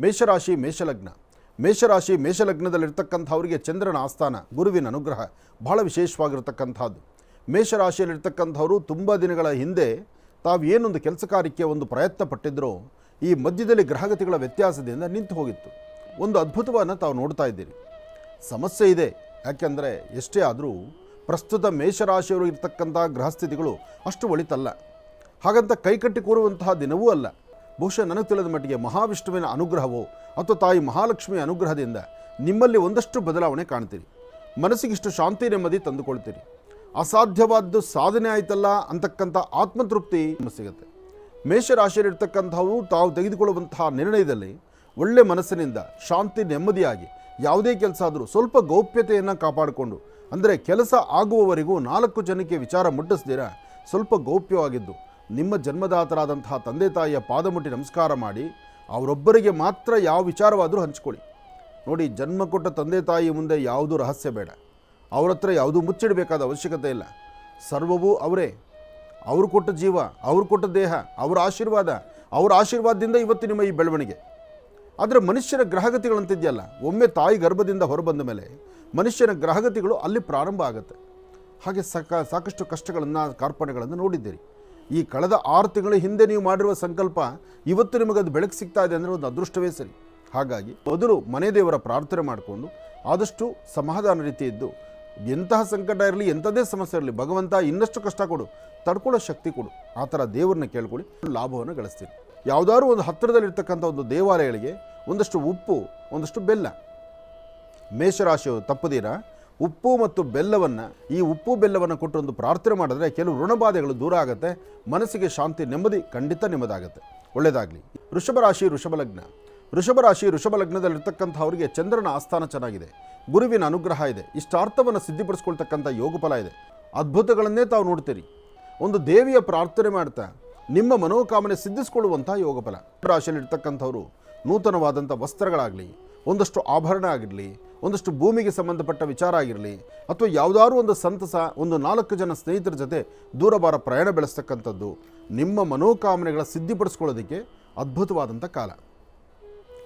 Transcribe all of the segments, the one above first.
ಮೇಷರಾಶಿ ಮೇಷಲಗ್ನ. ಮೇಷರಾಶಿ ಮೇಷಲಗ್ನದಲ್ಲಿರ್ತಕ್ಕಂಥವರಿಗೆ ಚಂದ್ರನ ಆಸ್ಥಾನ, ಗುರುವಿನ ಅನುಗ್ರಹ ಬಹಳ ವಿಶೇಷವಾಗಿರ್ತಕ್ಕಂಥದ್ದು. ಮೇಷರಾಶಿಯಲ್ಲಿರ್ತಕ್ಕಂಥವರು ತುಂಬ ದಿನಗಳ ಹಿಂದೆ ತಾವು ಏನೊಂದು ಕೆಲಸ ಕಾರ್ಯಕ್ಕೆ ಒಂದು ಪ್ರಯತ್ನ ಪಟ್ಟಿದ್ರೋ ಈ ಮಧ್ಯದಲ್ಲಿ ಗ್ರಹಗತಿಗಳ ವ್ಯತ್ಯಾಸದಿಂದ ನಿಂತು ಹೋಗಿತ್ತು. ಒಂದು ಅದ್ಭುತವನ್ನು ತಾವು ನೋಡ್ತಾ ಇದ್ದೀರಿ. ಸಮಸ್ಯೆ ಇದೆ, ಯಾಕೆಂದರೆ ಎಷ್ಟೇ ಆದರೂ ಪ್ರಸ್ತುತ ಮೇಷರಾಶಿಯವರು ಇರ್ತಕ್ಕಂಥ ಗ್ರಹಸ್ಥಿತಿಗಳು ಅಷ್ಟು ಒಳಿತಲ್ಲ. ಹಾಗಂತ ಕೈಕಟ್ಟಿ ಕೂರುವಂತಹ ದಿನವೂ ಅಲ್ಲ. ಬಹುಶಃ ನನಗೆ ತಿಳಿದ ಮಟ್ಟಿಗೆ ಮಹಾವಿಷ್ಣುವಿನ ಅನುಗ್ರಹವೋ ಅಥವಾ ತಾಯಿ ಮಹಾಲಕ್ಷ್ಮಿಯ ಅನುಗ್ರಹದಿಂದ ನಿಮ್ಮಲ್ಲಿ ಒಂದಷ್ಟು ಬದಲಾವಣೆ ಕಾಣ್ತೀರಿ. ಮನಸ್ಸಿಗಿಷ್ಟು ಶಾಂತಿ ನೆಮ್ಮದಿ ತಂದುಕೊಳ್ತೀರಿ. ಅಸಾಧ್ಯವಾದ್ದು ಸಾಧನೆ ಆಯ್ತಲ್ಲ ಅಂತಕ್ಕಂಥ ಆತ್ಮತೃಪ್ತಿ ಸಿಗುತ್ತೆ. ಮೇಷರಾಶಿಯಲ್ಲಿರ್ತಕ್ಕಂಥವು ತಾವು ತೆಗೆದುಕೊಳ್ಳುವಂತಹ ನಿರ್ಣಯದಲ್ಲಿ ಒಳ್ಳೆ ಮನಸ್ಸಿನಿಂದ ಶಾಂತಿ ನೆಮ್ಮದಿಯಾಗಿ ಯಾವುದೇ ಕೆಲಸ ಆದರೂ ಸ್ವಲ್ಪ ಗೌಪ್ಯತೆಯನ್ನು ಕಾಪಾಡಿಕೊಂಡು, ಅಂದರೆ ಕೆಲಸ ಆಗುವವರೆಗೂ 4 ಜನಕ್ಕೆ ವಿಚಾರ ಮುಟ್ಟಿಸ್ದಿರ ಸ್ವಲ್ಪ ಗೌಪ್ಯವಾಗಿದ್ದು ನಿಮ್ಮ ಜನ್ಮದಾತರಾದಂತಹ ತಂದೆ ತಾಯಿಯ ಪಾದ ಮುಟ್ಟಿ ನಮಸ್ಕಾರ ಮಾಡಿ ಅವರೊಬ್ಬರಿಗೆ ಮಾತ್ರ ಯಾವ ವಿಚಾರವಾದರೂ ಹಂಚ್ಕೊಳ್ಳಿ. ನೋಡಿ, ಜನ್ಮ ಕೊಟ್ಟ ತಂದೆ ತಾಯಿ ಮುಂದೆ ಯಾವುದೂ ರಹಸ್ಯ ಬೇಡ. ಅವ್ರ ಹತ್ರ ಯಾವುದೂ ಮುಚ್ಚಿಡಬೇಕಾದ ಅವಶ್ಯಕತೆ ಇಲ್ಲ. ಸರ್ವವೂ ಅವರೇ. ಅವರು ಕೊಟ್ಟ ಜೀವ, ಅವರು ಕೊಟ್ಟ ದೇಹ, ಅವರ ಆಶೀರ್ವಾದದಿಂದ ಇವತ್ತು ನಿಮ್ಮ ಈ ಬೆಳವಣಿಗೆ. ಆದರೆ ಮನುಷ್ಯನ ಗ್ರಹಗತಿಗಳಂತಿದೆಯಲ್ಲ, ಒಮ್ಮೆ ತಾಯಿ ಗರ್ಭದಿಂದ ಹೊರಬಂದ ಮೇಲೆ ಮನುಷ್ಯನ ಗ್ರಹಗತಿಗಳು ಅಲ್ಲಿ ಪ್ರಾರಂಭ ಆಗುತ್ತೆ. ಹಾಗೆ ಸಾಕಷ್ಟು ಕಷ್ಟಗಳನ್ನು ಕಾರ್ಪಣ್ಯಗಳನ್ನು ನೋಡಿದ್ದೀರಿ. ಈ ಕಳೆದ 6 ತಿಂಗಳ ಹಿಂದೆ ನೀವು ಮಾಡಿರುವ ಸಂಕಲ್ಪ ಇವತ್ತು ನಿಮಗದು ಬೆಳಕು ಸಿಗ್ತಾ ಇದೆ ಅಂದರೆ ಒಂದು ಅದೃಷ್ಟವೇ ಸರಿ. ಹಾಗಾಗಿ ಮೊದಲು ಮನೆ ದೇವರ ಪ್ರಾರ್ಥನೆ ಮಾಡಿಕೊಂಡು ಆದಷ್ಟು ಸಮಾಧಾನ ರೀತಿ ಇದ್ದು, ಎಂತಹ ಸಂಕಟ ಇರಲಿ, ಎಂಥದೇ ಸಮಸ್ಯೆ ಇರಲಿ, ಭಗವಂತ ಇನ್ನಷ್ಟು ಕಷ್ಟ ಕೊಡು, ತಡ್ಕೊಳ್ಳೋ ಶಕ್ತಿ ಕೊಡು, ಆ ಥರ ದೇವರನ್ನ ಕೇಳ್ಕೊಳ್ಳಿ, ಲಾಭವನ್ನು ಗಳಿಸ್ತೀರಿ. ಯಾವುದಾದ್ರೂ ಒಂದು ಹತ್ತಿರದಲ್ಲಿರ್ತಕ್ಕಂಥ ಒಂದು ದೇವಾಲಯಗಳಿಗೆ ಒಂದಷ್ಟು ಉಪ್ಪು, ಒಂದಷ್ಟು ಬೆಲ್ಲ, ಮೇಷರಾಶಿಯವರು ತಪ್ಪದೀರ ಉಪ್ಪು ಮತ್ತು ಬೆಲ್ಲವನ್ನು, ಈ ಉಪ್ಪು ಬೆಲ್ಲವನ್ನು ಕೊಟ್ಟು ಒಂದು ಪ್ರಾರ್ಥನೆ ಮಾಡಿದ್ರೆ ಕೆಲವು ಋಣಬಾಧೆಗಳು ದೂರ ಆಗುತ್ತೆ. ಮನಸ್ಸಿಗೆ ಶಾಂತಿ ನೆಮ್ಮದಿ ಖಂಡಿತ ನಿಮ್ಮದಾಗುತ್ತೆ. ಒಳ್ಳೆಯದಾಗಲಿ. ವೃಷಭರಾಶಿ ವೃಷಭಲಗ್ನ. ವೃಷಭರಾಶಿ ವೃಷಭಲಗ್ನದಲ್ಲಿರ್ತಕ್ಕಂಥವರಿಗೆ ಚಂದ್ರನ ಆಸ್ಥಾನ ಚೆನ್ನಾಗಿದೆ, ಗುರುವಿನ ಅನುಗ್ರಹ ಇದೆ, ಇಷ್ಟಾರ್ಥವನ್ನು ಸಿದ್ಧಿಪಡಿಸ್ಕೊಳ್ತಕ್ಕಂಥ ಯೋಗ ಫಲ ಇದೆ. ಅದ್ಭುತಗಳನ್ನೇ ತಾವು ನೋಡ್ತೀರಿ. ಒಂದು ದೇವಿಯ ಪ್ರಾರ್ಥನೆ ಮಾಡ್ತಾ ನಿಮ್ಮ ಮನೋಕಾಮನೆ ಸಿದ್ಧಿಸ್ಕೊಳ್ಳುವಂಥ ಯೋಗ ಫಲ. ರಾಶಿಯಲ್ಲಿರ್ತಕ್ಕಂಥವರು ನೂತನವಾದಂಥ ವಸ್ತ್ರಗಳಾಗಲಿ, ಒಂದಷ್ಟು ಆಭರಣ ಆಗಿರಲಿ, ಒಂದಷ್ಟು ಭೂಮಿಗೆ ಸಂಬಂಧಪಟ್ಟ ವಿಚಾರ ಆಗಿರಲಿ, ಅಥವಾ ಯಾವುದಾದ್ರೂ ಒಂದು ಸಂತಸ, ಒಂದು 4 ಜನ ಸ್ನೇಹಿತರ ಜೊತೆ ದೂರಬಾರ ಪ್ರಯಾಣ ಬೆಳೆಸ್ತಕ್ಕಂಥದ್ದು ನಿಮ್ಮ ಮನೋಕಾಮನೆಗಳ ಸಿದ್ಧಿಪಡಿಸ್ಕೊಳ್ಳೋದಕ್ಕೆ ಅದ್ಭುತವಾದಂಥ ಕಾಲ.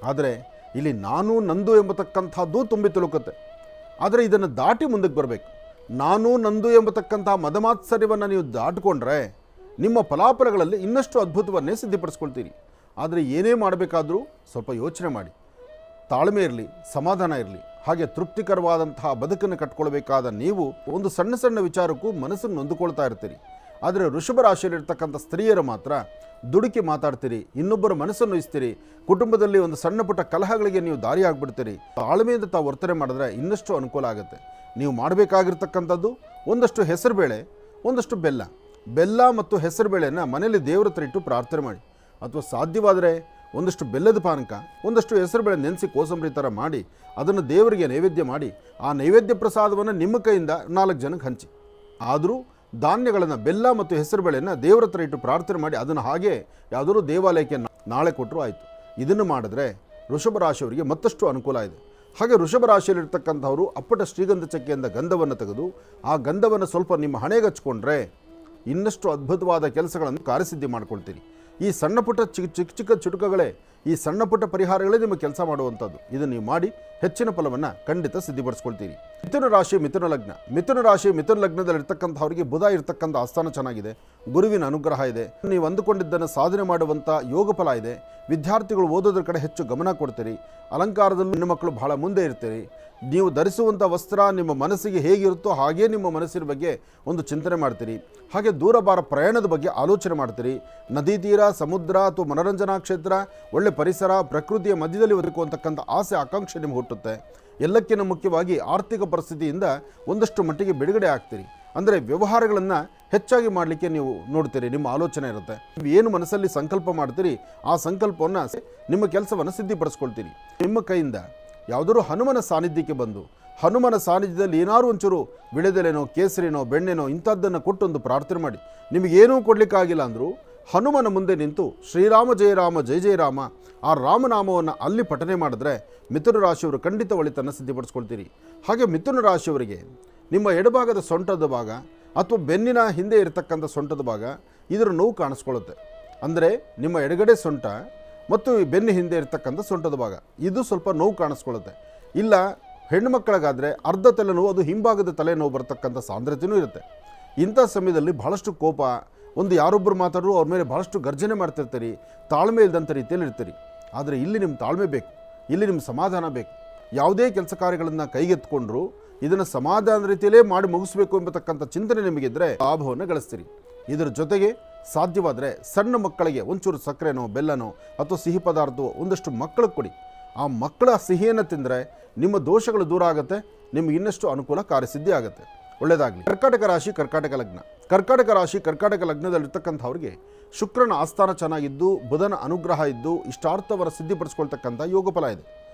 ಆದರೆ ಇಲ್ಲಿ ನಾನು ನಂದು ಎಂಬತಕ್ಕಂಥದ್ದು ತುಂಬಿ ತುಳುಕುತ್ತೆ. ಆದರೆ ಇದನ್ನು ದಾಟಿ ಮುಂದಕ್ಕೆ ಬರಬೇಕು. ನಾನು ನಂದು ಎಂಬತಕ್ಕಂಥ ಮದಮಾತ್ಸರ್ಯವನ್ನು ನೀವು ದಾಟಿಕೊಂಡ್ರೆ ನಿಮ್ಮ ಫಲಾಫಲಗಳಲ್ಲಿ ಇನ್ನಷ್ಟು ಅದ್ಭುತವನ್ನೇ ಸಿದ್ಧಿಪಡಿಸ್ಕೊಳ್ತೀರಿ. ಆದರೆ ಏನೇ ಮಾಡಬೇಕಾದರೂ ಸ್ವಲ್ಪ ಯೋಚನೆ ಮಾಡಿ, ತಾಳ್ಮೆ ಇರಲಿ, ಸಮಾಧಾನ ಇರಲಿ. ಹಾಗೆ ತೃಪ್ತಿಕರವಾದಂತಹ ಬದುಕನ್ನು ಕಟ್ಕೊಳ್ಬೇಕಾದ ನೀವು ಒಂದು ಸಣ್ಣ ಸಣ್ಣ ವಿಚಾರಕ್ಕೂ ಮನಸ್ಸನ್ನು ನೊಂದುಕೊಳ್ತಾ ಇರ್ತೀರಿ. ಆದರೆ ವೃಷಭ ರಾಶಿಯಲ್ಲಿರ್ತಕ್ಕಂಥ ಸ್ತ್ರೀಯರು ಮಾತ್ರ ದುಡುಕಿ ಮಾತಾಡ್ತೀರಿ, ಇನ್ನೊಬ್ಬರ ಮನಸ್ಸನ್ನು ಇಸ್ತೀರಿ, ಕುಟುಂಬದಲ್ಲಿ ಒಂದು ಸಣ್ಣ ಪುಟ್ಟ ಕಲಹಗಳಿಗೆ ನೀವು ದಾರಿ ಆಗಿಬಿಡ್ತೀರಿ. ತಾಳ್ಮೆಯಿಂದ ತಾವು ವರ್ತನೆ ಮಾಡಿದ್ರೆ ಇನ್ನಷ್ಟು ಅನುಕೂಲ ಆಗುತ್ತೆ. ನೀವು ಮಾಡಬೇಕಾಗಿರ್ತಕ್ಕಂಥದ್ದು ಒಂದಷ್ಟು ಹೆಸರುಬೇಳೆ, ಒಂದಷ್ಟು ಬೆಲ್ಲ ಮತ್ತು ಹೆಸರುಬೇಳೆಯನ್ನು ಮನೆಯಲ್ಲಿ ದೇವರ ಹತ್ರ ಇಟ್ಟು ಪ್ರಾರ್ಥನೆ ಮಾಡಿ. ಅಥವಾ ಸಾಧ್ಯವಾದರೆ ಒಂದಷ್ಟು ಬೆಲ್ಲದ ಪಾನಕ, ಒಂದಷ್ಟು ಹೆಸರುಬೇಳೆ ನೆನೆಸಿ ಕೋಸಂಬರಿ ಥರ ಮಾಡಿ ಅದನ್ನು ದೇವರಿಗೆ ನೈವೇದ್ಯ ಮಾಡಿ ಆ ನೈವೇದ್ಯ ಪ್ರಸಾದವನ್ನು ನಿಮ್ಮ ಕೈಯಿಂದ 4 ಜನಕ್ಕೆ ಹಂಚಿ. ಆದರೂ ಧಾನ್ಯಗಳನ್ನು, ಬೆಲ್ಲ ಮತ್ತು ಹೆಸರುಬೇಳೆಯನ್ನು ದೇವರ ಹತ್ರ ಇಟ್ಟು ಪ್ರಾರ್ಥನೆ ಮಾಡಿ ಅದನ್ನು ಹಾಗೆ ಯಾವುದಾದ್ರೂ ದೇವಾಲಯಕ್ಕೆ ನಾಳೆ ಕೊಟ್ಟರು ಆಯಿತು. ಇದನ್ನು ಮಾಡಿದ್ರೆ ವೃಷಭ ರಾಶಿಯವರಿಗೆ ಮತ್ತಷ್ಟು ಅನುಕೂಲ ಇದೆ. ಹಾಗೆ ವೃಷಭ ರಾಶಿಯಲ್ಲಿರ್ತಕ್ಕಂಥವರು ಅಪ್ಪಟ ಶ್ರೀಗಂಧ ಚಕ್ಕೆಯಿಂದ ಗಂಧವನ್ನು ತೆಗೆದು ಆ ಗಂಧವನ್ನು ಸ್ವಲ್ಪ ನಿಮ್ಮ ಹಣೆಗೆ ಹಚ್ಕೊಂಡ್ರೆ ಇನ್ನಷ್ಟು ಅದ್ಭುತವಾದ ಕೆಲಸಗಳನ್ನು ಕಾರ್ಯಸಿದ್ಧಿ ಮಾಡ್ಕೊಳ್ತೀರಿ. ಈ ಸಣ್ಣ ಪುಟ್ಟ ಚಿಕ್ಕ ಚುಟುಕಗಳೇ, ಈ ಸಣ್ಣ ಪುಟ್ಟ ಪರಿಹಾರಗಳೇ ನಿಮ್ಮ ಕೆಲಸ ಮಾಡುವಂಥದ್ದು. ಇದನ್ನು ನೀವು ಮಾಡಿ ಹೆಚ್ಚಿನ ಫಲವನ್ನು ಖಂಡಿತ ಸಿದ್ಧಿಪಡಿಸ್ಕೊಳ್ತೀರಿ. ಮಿಥುನ ರಾಶಿ ಮಿಥುನ ಲಗ್ನ. ಮಿಥುನ ರಾಶಿ ಮಿಥುನ ಲಗ್ನದಲ್ಲಿರ್ತಕ್ಕಂಥವರಿಗೆ ಬುಧ ಇರ್ತಕ್ಕಂಥ ಆಸ್ಥಾನ ಚೆನ್ನಾಗಿದೆ, ಗುರುವಿನ ಅನುಗ್ರಹ ಇದೆ, ನೀವು ಅಂದುಕೊಂಡಿದ್ದನ್ನು ಸಾಧನೆ ಮಾಡುವಂಥ ಯೋಗ ಫಲ ಇದೆ. ವಿದ್ಯಾರ್ಥಿಗಳು ಓದೋದ್ರ ಕಡೆ ಹೆಚ್ಚು ಗಮನ ಕೊಡ್ತೀರಿ. ಅಲಂಕಾರದಲ್ಲೂ ಹೆಣ್ಣು ಮಕ್ಕಳು ಬಹಳ ಮುಂದೆ ಇರ್ತೀರಿ. ನೀವು ಧರಿಸುವಂಥ ವಸ್ತ್ರ ನಿಮ್ಮ ಮನಸ್ಸಿಗೆ ಹೇಗಿರುತ್ತೋ ಹಾಗೇ ನಿಮ್ಮ ಮನಸ್ಸಿನ ಬಗ್ಗೆ ಒಂದು ಚಿಂತನೆ ಮಾಡ್ತೀರಿ. ಹಾಗೆ ದೂರಬಾರ ಪ್ರಯಾಣದ ಬಗ್ಗೆ ಆಲೋಚನೆ ಮಾಡ್ತೀರಿ. ನದಿ ತೀರ, ಸಮುದ್ರ ಅಥವಾ ಮನೋರಂಜನಾ ಕ್ಷೇತ್ರ, ಒಳ್ಳೆ ಪರಿಸರ, ಪ್ರಕೃತಿಯ ಮಧ್ಯದಲ್ಲಿ ಬದುಕುವಂತಕ್ಕಂಥ ಆಸೆ ಆಕಾಂಕ್ಷೆ ನಿಮ್ಗೆ ಹುಟ್ಟುತ್ತೆ. ಎಲ್ಲಕ್ಕಿಂತ ಮುಖ್ಯವಾಗಿ ಆರ್ಥಿಕ ಪರಿಸ್ಥಿತಿಯಿಂದ ಒಂದಷ್ಟು ಮಟ್ಟಿಗೆ ಬಿಡುಗಡೆ ಆಗ್ತೀರಿ. ಅಂದರೆ ವ್ಯವಹಾರಗಳನ್ನು ಹೆಚ್ಚಾಗಿ ಮಾಡಲಿಕ್ಕೆ ನೀವು ನೋಡ್ತೀರಿ, ನಿಮ್ಮ ಆಲೋಚನೆ ಇರುತ್ತೆ. ನೀವು ಏನು ಮನಸ್ಸಲ್ಲಿ ಸಂಕಲ್ಪ ಮಾಡ್ತೀರಿ ಆ ಸಂಕಲ್ಪವನ್ನು, ನಿಮ್ಮ ಕೆಲಸವನ್ನು ಸಿದ್ಧಿಪಡಿಸ್ಕೊಳ್ತೀರಿ. ನಿಮ್ಮ ಕೈಯಿಂದ ಯಾವುದಾದ್ರೂ ಹನುಮನ ಸಾನ್ನಿಧ್ಯಕ್ಕೆ ಬಂದು ಹನುಮನ ಸಾನ್ನಿಧ್ಯದಲ್ಲಿ ಏನಾದ್ರು ಒಂಚೂರು ವಿಳೆದೆಲೆನೋ, ಕೇಸರಿನೋ, ಬೆಣ್ಣೆನೋ ಇಂಥದ್ದನ್ನು ಕೊಟ್ಟೊಂದು ಪ್ರಾರ್ಥನೆ ಮಾಡಿ. ನಿಮಗೇನೂ ಕೊಡಲಿಕ್ಕಾಗಿಲ್ಲ ಅಂದರೂ ಹನುಮನ ಮುಂದೆ ನಿಂತು ಶ್ರೀರಾಮ ಜಯ ರಾಮ ಜಯ ಜಯ ರಾಮ ಆ ರಾಮನಾಮವನ್ನು ಅಲ್ಲಿ ಪಠನೆ ಮಾಡಿದ್ರೆ ಮಿಥುನ ರಾಶಿಯವರು ಖಂಡಿತ ಒಳಿತನ್ನು ಸಿದ್ಧಿಪಡಿಸ್ಕೊಳ್ತೀರಿ. ಹಾಗೆ ಮಿಥುನ ರಾಶಿಯವರಿಗೆ ನಿಮ್ಮ ಎಡಭಾಗದ ಸೊಂಟದ ಭಾಗ ಅಥವಾ ಬೆನ್ನಿನ ಹಿಂದೆ ಇರತಕ್ಕಂಥ ಸೊಂಟದ ಭಾಗ ಇದರ ನೋವು ಕಾಣಿಸ್ಕೊಳ್ಳುತ್ತೆ. ಅಂದರೆ ನಿಮ್ಮ ಎಡಗಡೆ ಸೊಂಟ ಮತ್ತು ಈ ಬೆನ್ನ ಹಿಂದೆ ಇರತಕ್ಕಂಥ ಸೊಂಟದ ಭಾಗ ಇದು ಸ್ವಲ್ಪ ನೋವು ಕಾಣಿಸ್ಕೊಳ್ಳುತ್ತೆ. ಇಲ್ಲ ಹೆಣ್ಣು ಮಕ್ಕಳಿಗಾದರೆ ಅರ್ಧ ತಲೆನೋವು, ಅದು ಹಿಂಭಾಗದ ತಲೆನೋವು ಬರ್ತಕ್ಕಂಥ ಸಾಂದ್ರತೆಯೂ ಇರುತ್ತೆ. ಇಂಥ ಸಮಯದಲ್ಲಿ ಬಹಳಷ್ಟು ಕೋಪ, ಒಂದು ಯಾರೊಬ್ಬರು ಮಾತಾಡರು ಅವ್ರ ಮೇಲೆ ಬಹಳಷ್ಟು ಗರ್ಜನೆ ಮಾಡ್ತಿರ್ತೀರಿ, ತಾಳ್ಮೆ ಇಲ್ಲದಂಥ ರೀತಿಯಲ್ಲಿ ಇರ್ತೀರಿ. ಆದರೆ ಇಲ್ಲಿ ನಿಮ್ಮ ತಾಳ್ಮೆ ಬೇಕು, ಇಲ್ಲಿ ನಿಮ್ಮ ಸಮಾಧಾನ ಬೇಕು. ಯಾವುದೇ ಕೆಲಸ ಕಾರ್ಯಗಳನ್ನು ಕೈಗೆತ್ಕೊಂಡ್ರು ಇದನ್ನು ಸಮಾಧಾನ ರೀತಿಯಲ್ಲೇ ಮಾಡಿ ಮುಗಿಸ್ಬೇಕು ಎಂಬತಕ್ಕಂಥ ಚಿಂತನೆ ನಿಮಗಿದ್ದರೆ ಲಾಭವನ್ನು ಗಳಿಸ್ತೀರಿ. ಇದರ ಜೊತೆಗೆ ಸಾಧ್ಯವಾದರೆ ಸಣ್ಣ ಮಕ್ಕಳಿಗೆ ಒಂಚೂರು ಸಕ್ಕರೆನೋ ಬೆಲ್ಲನೋ ಅಥವಾ ಸಿಹಿ ಪದಾರ್ಥವೋ ಒಂದಷ್ಟು ಮಕ್ಕಳಿಗೆ ಕೊಡಿ. ಆ ಮಕ್ಕಳ ಸಿಹಿಯನ್ನು ತಿಂದರೆ ನಿಮ್ಮ ದೋಷಗಳು ದೂರ ಆಗುತ್ತೆ, ನಿಮಗೆ ಇನ್ನಷ್ಟು ಅನುಕೂಲ ಕಾರ್ಯಸಿದ್ಧಿ ಆಗುತ್ತೆ. ಒಳ್ಳೆಯದಾಗಲಿ. ಕರ್ಕಾಟಕ ರಾಶಿ ಕರ್ಕಾಟಕ ಲಗ್ನ. ಕರ್ಕಾಟಕ ರಾಶಿ ಕರ್ಕಾಟಕ ಲಗ್ನದಲ್ಲಿರ್ತಕ್ಕಂಥವ್ರಿಗೆ ಶುಕ್ರನ ಆಸ್ಥಾನ ಚೆನ್ನಾಗಿದ್ದು, ಬುಧನ ಅನುಗ್ರಹ ಇದ್ದು, ಇಷ್ಟಾರ್ಥವನ್ನು ಸಿದ್ಧಿಪಡಿಸ್ಕೊಳ್ತಕ್ಕಂಥ ಯೋಗ ಫಲ ಇದೆ.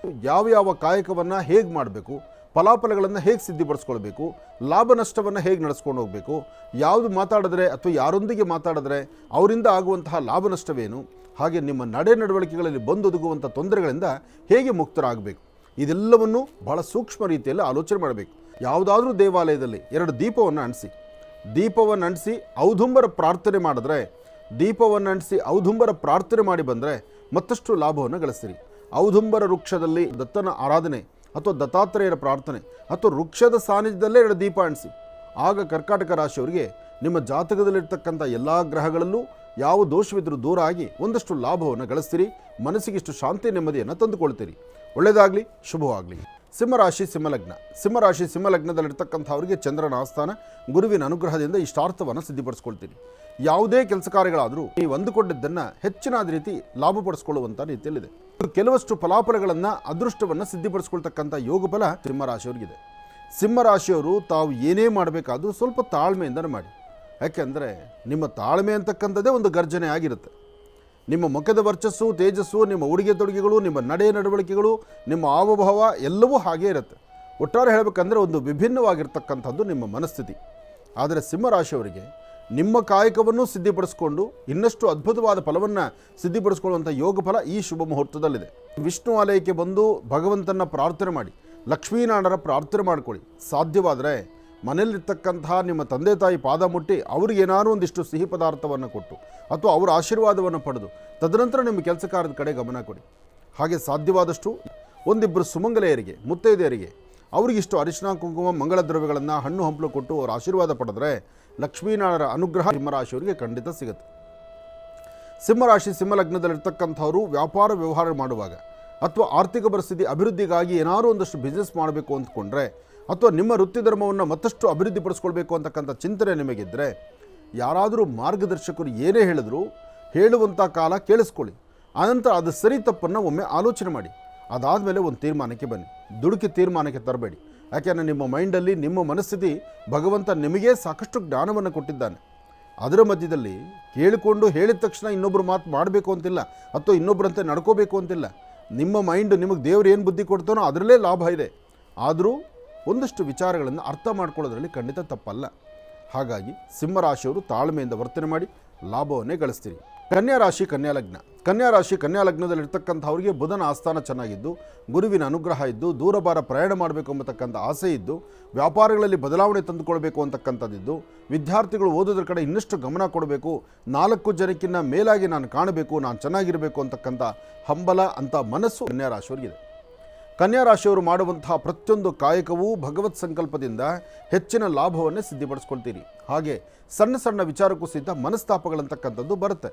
ಯಾವ ಕಾಯಕವನ್ನು ಹೇಗೆ ಮಾಡಬೇಕು, ಫಲಾಫಲಗಳನ್ನು ಹೇಗೆ ಸಿದ್ಧಿಪಡಿಸ್ಕೊಳ್ಬೇಕು, ಲಾಭ ನಷ್ಟವನ್ನು ಹೇಗೆ ನಡೆಸ್ಕೊಂಡು ಹೋಗಬೇಕು, ಯಾವುದು ಮಾತಾಡಿದ್ರೆ ಅಥವಾ ಯಾರೊಂದಿಗೆ ಮಾತಾಡಿದ್ರೆ ಅವರಿಂದ ಆಗುವಂತಹ ಲಾಭ ನಷ್ಟವೇನು, ಹಾಗೆ ನಿಮ್ಮ ನಡೆ ನಡವಳಿಕೆಗಳಲ್ಲಿ ಬಂದೊದಗುವಂಥ ತೊಂದರೆಗಳಿಂದ ಹೇಗೆ ಮುಕ್ತರಾಗಬೇಕು, ಇದೆಲ್ಲವನ್ನು ಬಹಳ ಸೂಕ್ಷ್ಮ ರೀತಿಯಲ್ಲಿ ಆಲೋಚನೆ ಮಾಡಬೇಕು. ಯಾವುದಾದ್ರೂ ದೇವಾಲಯದಲ್ಲಿ 2 ದೀಪವನ್ನು ಅಂಟಿಸಿ, ದೀಪವನ್ನು ಅಂಟಿಸಿ ಔದುಂಬರ ಪ್ರಾರ್ಥನೆ ಮಾಡಿದ್ರೆ, ದೀಪವನ್ನು ಅಂಟಿಸಿ ಔದುಂಬರ ಪ್ರಾರ್ಥನೆ ಮಾಡಿ ಬಂದರೆ ಮತ್ತಷ್ಟು ಲಾಭವನ್ನು ಗಳಿಸ್ತೀರಿ. ಔದುಂಬರ ವೃಕ್ಷದಲ್ಲಿ ದತ್ತನ ಆರಾಧನೆ ಅಥವಾ ದತ್ತಾತ್ರೇಯರ ಪ್ರಾರ್ಥನೆ ಅಥವಾ ವೃಕ್ಷದ ಸಾನ್ನಿಧ್ಯದಲ್ಲೇ 2 ದೀಪ ಅಂಟಿಸಿ. ಆಗ ಕರ್ಕಾಟಕ ರಾಶಿಯವರಿಗೆ ನಿಮ್ಮ ಜಾತಕದಲ್ಲಿರ್ತಕ್ಕಂಥ ಎಲ್ಲ ಗ್ರಹಗಳಲ್ಲೂ ಯಾವ ದೋಷವಿದ್ರೂ ದೂರ ಆಗಿ ಒಂದಷ್ಟು ಲಾಭವನ್ನು ಗಳಿಸ್ತೀರಿ, ಮನಸ್ಸಿಗಿಷ್ಟು ಶಾಂತಿ ನೆಮ್ಮದಿಯನ್ನು ತಂದುಕೊಳ್ತೀರಿ. ಒಳ್ಳೆಯದಾಗಲಿ, ಶುಭವಾಗಲಿ. ಸಿಂಹರಾಶಿ ಸಿಂಹಲಗ್ನ. ಸಿಂಹರಾಶಿ ಸಿಂಹಲಗ್ನದಲ್ಲಿರ್ತಕ್ಕಂಥವ್ರಿಗೆ ಚಂದ್ರನ ಆಸ್ಥಾನ, ಗುರುವಿನ ಅನುಗ್ರಹದಿಂದ ಇಷ್ಟಾರ್ಥವನ್ನು ಸಿದ್ಧಿಪಡಿಸ್ಕೊಳ್ತೀರಿ. ಯಾವುದೇ ಕೆಲಸ ಕಾರ್ಯಗಳಾದರೂ ನೀವು ಅಂದುಕೊಂಡಿದ್ದನ್ನು ಹೆಚ್ಚಿನಾದ ರೀತಿ ಲಾಭಪಡಿಸ್ಕೊಳ್ಳುವಂಥ ರೀತಿಯಲ್ಲಿದೆ. ಕೆಲವಷ್ಟು ಫಲಾಫಲಗಳನ್ನು, ಅದೃಷ್ಟವನ್ನು ಸಿದ್ಧಿಪಡಿಸ್ಕೊಳ್ತಕ್ಕಂಥ ಯೋಗ ಫಲ ಸಿಂಹರಾಶಿಯವರಿಗಿದೆ. ಸಿಂಹರಾಶಿಯವರು ತಾವು ಏನೇ ಮಾಡಬೇಕಾದ್ರೂ ಸ್ವಲ್ಪ ತಾಳ್ಮೆಯಿಂದನೇ ಮಾಡಿ. ಯಾಕೆಂದರೆ ನಿಮ್ಮ ತಾಳ್ಮೆ ಅಂತಕ್ಕಂಥದ್ದೇ ಒಂದು ಗರ್ಜನೆ ಆಗಿರುತ್ತೆ. ನಿಮ್ಮ ಮುಖದ ವರ್ಚಸ್ಸು, ತೇಜಸ್ಸು, ನಿಮ್ಮ ಉಡುಗೆ ತೊಡುಗೆಗಳು, ನಿಮ್ಮ ನಡೆ ನಡವಳಿಕೆಗಳು, ನಿಮ್ಮ ಹಾವಭಾವ ಎಲ್ಲವೂ ಹಾಗೇ ಇರುತ್ತೆ. ಒಟ್ಟಾರೆ ಹೇಳಬೇಕಂದ್ರೆ ಒಂದು ವಿಭಿನ್ನವಾಗಿರ್ತಕ್ಕಂಥದ್ದು ನಿಮ್ಮ ಮನಸ್ಥಿತಿ. ಆದರೆ ಸಿಂಹರಾಶಿಯವರಿಗೆ ನಿಮ್ಮ ಕಾಯಕವನ್ನು ಸಿದ್ಧಿಪಡಿಸ್ಕೊಂಡು ಇನ್ನಷ್ಟು ಅದ್ಭುತವಾದ ಫಲವನ್ನು ಸಿದ್ಧಿಪಡಿಸ್ಕೊಳ್ಳುವಂಥ ಯೋಗ ಫಲ ಈ ಶುಭ ಮುಹೂರ್ತದಲ್ಲಿದೆ. ವಿಷ್ಣು ಆಲಯಕ್ಕೆ ಬಂದು ಭಗವಂತನ ಪ್ರಾರ್ಥನೆ ಮಾಡಿ, ಲಕ್ಷ್ಮೀನಾರಾಯಣರ ಪ್ರಾರ್ಥನೆ ಮಾಡಿಕೊಳ್ಳಿ. ಸಾಧ್ಯವಾದರೆ ಮನೆಯಲ್ಲಿರ್ತಕ್ಕಂತಹ ನಿಮ್ಮ ತಂದೆ ತಾಯಿ ಪಾದ ಮುಟ್ಟಿ ಅವ್ರಿಗೇನಾದ್ರು ಒಂದಿಷ್ಟು ಸಿಹಿ ಪದಾರ್ಥವನ್ನು ಕೊಟ್ಟು ಅಥವಾ ಅವರ ಆಶೀರ್ವಾದವನ್ನು ಪಡೆದು ತದನಂತರ ನಿಮ್ಮ ಕೆಲಸ ಕಾರ್ಯದ ಕಡೆ ಗಮನ ಕೊಡಿ. ಹಾಗೆ ಸಾಧ್ಯವಾದಷ್ಟು ಒಂದಿಬ್ಬರು ಸುಮಂಗಲೆಯರಿಗೆ, ಮುತ್ತೈದೆಯರಿಗೆ ಅವರಿಗಿಷ್ಟು ಅರಿಶಿನ ಕುಂಕುಮ ಮಂಗಳ ದ್ರವ್ಯಗಳನ್ನು ಹಣ್ಣು ಹಂಪಲು ಕೊಟ್ಟು ಅವರ ಆಶೀರ್ವಾದ ಪಡೆದರೆ ಲಕ್ಷ್ಮೀನಾರಾಯಣರ ಅನುಗ್ರಹ ಸಿಂಹರಾಶಿಯವರಿಗೆ ಖಂಡಿತ ಸಿಗುತ್ತೆ. ಸಿಂಹರಾಶಿ ಸಿಂಹಲಗ್ನದಲ್ಲಿರ್ತಕ್ಕಂಥವರು ವ್ಯಾಪಾರ ವ್ಯವಹಾರ ಮಾಡುವಾಗ ಅಥವಾ ಆರ್ಥಿಕ ಪರಿಸ್ಥಿತಿ ಅಭಿವೃದ್ಧಿಗಾಗಿ ಏನಾದರೂ ಒಂದಷ್ಟು ಬಿಸ್ನೆಸ್ ಮಾಡಬೇಕು ಅಂದ್ಕೊಂಡ್ರೆ ಅಥವಾ ನಿಮ್ಮ ವೃತ್ತಿ ಧರ್ಮವನ್ನು ಮತ್ತಷ್ಟು ಅಭಿವೃದ್ಧಿಪಡಿಸ್ಕೊಳ್ಬೇಕು ಅಂತಕ್ಕಂಥ ಚಿಂತನೆ ನಿಮಗಿದ್ದರೆ ಯಾರಾದರೂ ಮಾರ್ಗದರ್ಶಕರು ಏನೇ ಹೇಳಿದ್ರು ಹೇಳುವಂಥ ಕಾಲ ಕೇಳಿಸ್ಕೊಳ್ಳಿ. ಆನಂತರ ಅದು ಸರಿ ತಪ್ಪನ್ನು ಒಮ್ಮೆ ಆಲೋಚನೆ ಮಾಡಿ. ಅದಾದಮೇಲೆ ಒಂದು ತೀರ್ಮಾನಕ್ಕೆ ಬನ್ನಿ. ದುಡುಕಿ ತೀರ್ಮಾನಕ್ಕೆ ತರಬೇಡಿ. ಯಾಕೆಂದರೆ ನಿಮ್ಮ ಮೈಂಡಲ್ಲಿ ನಿಮ್ಮ ಮನಸ್ಥಿತಿ ಭಗವಂತ ನಿಮಗೇ ಸಾಕಷ್ಟು ಜ್ಞಾನವನ್ನು ಕೊಟ್ಟಿದ್ದಾನೆ. ಅದರ ಮಧ್ಯದಲ್ಲಿ ಕೇಳಿಕೊಂಡು ಹೇಳಿದ ತಕ್ಷಣ ಇನ್ನೊಬ್ಬರು ಮಾತು ಮಾಡಬೇಕು ಅಂತಿಲ್ಲ ಅಥವಾ ಇನ್ನೊಬ್ಬರಂತೆ ನಡ್ಕೋಬೇಕು ಅಂತಿಲ್ಲ. ನಿಮ್ಮ ಮೈಂಡು ನಿಮಗೆ ದೇವರು ಏನು ಬುದ್ಧಿ ಕೊಡ್ತಾನೋ ಅದರಲ್ಲೇ ಲಾಭ ಇದೆ. ಆದರೂ ಒಂದಷ್ಟು ವಿಚಾರಗಳನ್ನು ಅರ್ಥ ಮಾಡ್ಕೊಳ್ಳೋದ್ರಲ್ಲಿ ಖಂಡಿತ ತಪ್ಪಲ್ಲ. ಹಾಗಾಗಿ ಸಿಂಹರಾಶಿಯವರು ತಾಳ್ಮೆಯಿಂದ ವರ್ತನೆ ಮಾಡಿ ಲಾಭವನ್ನೇ ಗಳಿಸ್ತೀರಿ. ಕನ್ಯಾ ರಾಶಿ ಕನ್ಯಾ ಲಗ್ನ. ಕನ್ಯಾ ರಾಶಿ ಕನ್ಯಾ ಲಗ್ನದಲ್ಲಿರ್ತಕ್ಕಂಥವ್ರಿಗೆ ಬುಧನ ಆಸ್ಥಾನ ಚೆನ್ನಾಗಿದ್ದು, ಗುರುವಿನ ಅನುಗ್ರಹ ಇದ್ದು, ದೂರಭಾರ ಪ್ರಯಾಣ ಮಾಡಬೇಕು ಎಂಬತಕ್ಕಂಥ ಆಸೆ ಇದ್ದು, ವ್ಯಾಪಾರಗಳಲ್ಲಿ ಬದಲಾವಣೆ ತಂದುಕೊಳ್ಬೇಕು ಅಂತಕ್ಕಂಥದ್ದಿದ್ದು, ವಿದ್ಯಾರ್ಥಿಗಳು ಓದೋದ್ರ ಕಡೆ ಇನ್ನಷ್ಟು ಗಮನ ಕೊಡಬೇಕು, 4 ಜನಕ್ಕಿಂತ ಮೇಲಾಗಿ ನಾನು ಕಾಣಬೇಕು, ನಾನು ಚೆನ್ನಾಗಿರಬೇಕು ಅಂತಕ್ಕಂಥ ಹಂಬಲ ಅಂತ ಮನಸ್ಸು ಕನ್ಯಾ ರಾಶಿಯವರಿಗಿದೆ. ಕನ್ಯಾ ರಾಶಿಯವರು ಮಾಡುವಂತಹ ಪ್ರತಿಯೊಂದು ಕಾಯಕವೂ ಭಗವತ್ ಸಂಕಲ್ಪದಿಂದ ಹೆಚ್ಚಿನ ಲಾಭವನ್ನೇ ಸಿದ್ಧಿಪಡಿಸ್ಕೊಳ್ತೀರಿ. ಹಾಗೆ ಸಣ್ಣ ಸಣ್ಣ ವಿಚಾರಕ್ಕೂ ಸಹಿತ ಮನಸ್ತಾಪಗಳಂತಕ್ಕಂಥದ್ದು ಬರುತ್ತೆ.